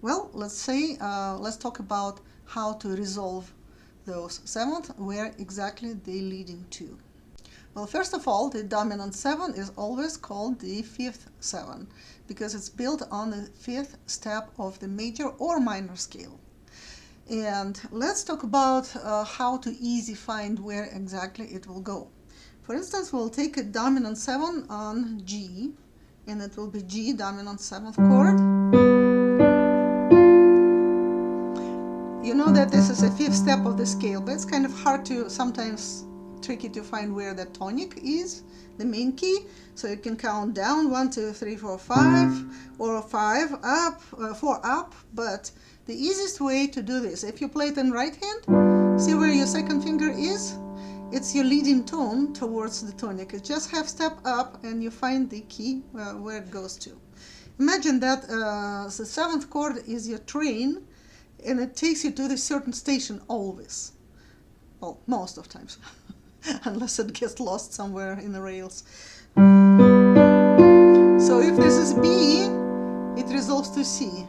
Well, let's talk about how to resolve those seventh, where exactly they leading to. Well, first of all, the dominant 7 is always called the fifth 7 because it's built on the fifth step of the major or minor scale. And let's talk about how to easily find where exactly it will go. For instance, we'll take a dominant 7 on G, and it will be G dominant 7th chord. You know that this is a fifth step of the scale, but it's kind of hard to sometimes tricky to find where the tonic is, the main key. So you can count down 1, 2, 3, 4, 5, or 5 up, 4 up. But the easiest way to do this, if you play it in right hand, see where your second finger is? It's your leading tone towards the tonic. It's just half step up, and you find the key where it goes to. Imagine that the 7th chord is your train, and it takes you to the certain station always. Well, most of times. Unless it gets lost somewhere in the rails. So if this is B, it resolves to C.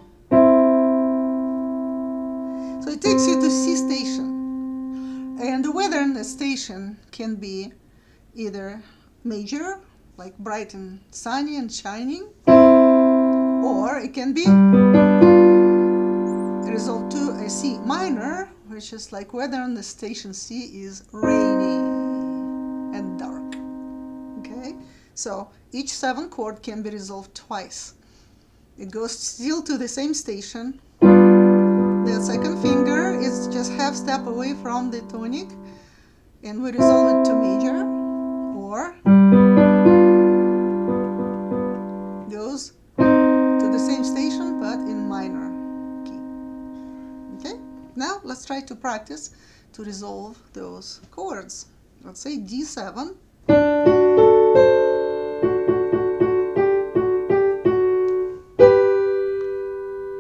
So it takes you to C station. And the weather in the station can be either major, like bright and sunny and shining, or it can be resolved to a C minor, which is like weather on the station C is rainy and dark. Okay, so each 7th chord can be resolved twice. It goes still to the same station. The second finger is just half step away from the tonic, and we resolve it to major, or goes to the same station but in minor key. Okay, now let's try to practice to resolve those chords. Let's say D7,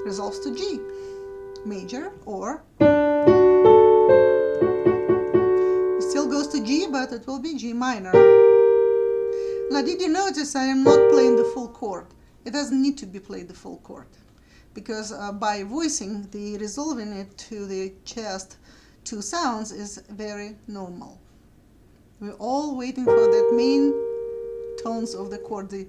resolves to G major, or it still goes to G, but it will be G minor. Now, did you notice I am not playing the full chord? It doesn't need to be played the full chord, because by voicing, the resolving it to the chest 2 sounds is very normal. We're all waiting for that main tones of the chord, the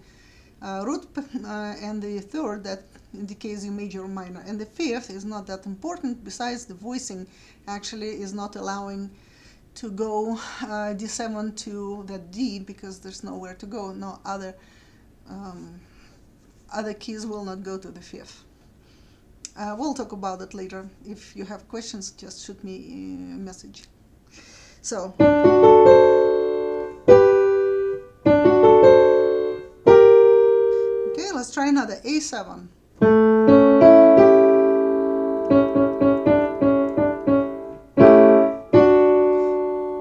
root and the third that indicates your major or minor. And the fifth is not that important. Besides, the voicing actually is not allowing to go D7 to that D, because there's nowhere to go. No other keys will not go to the fifth. We'll talk about it later. If you have questions, just shoot me a message. So. Let's try another A7.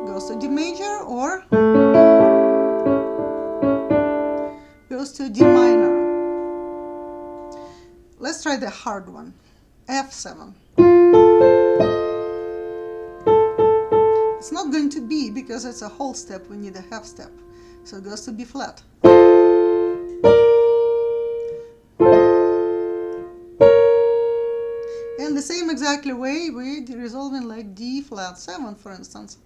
Goes to D major, or goes to D minor. Let's try the hard one, F7. It's not going to be, because it's a whole step, we need a half step. So it goes to B flat. And the same exactly way we resolving like D flat 7, for instance.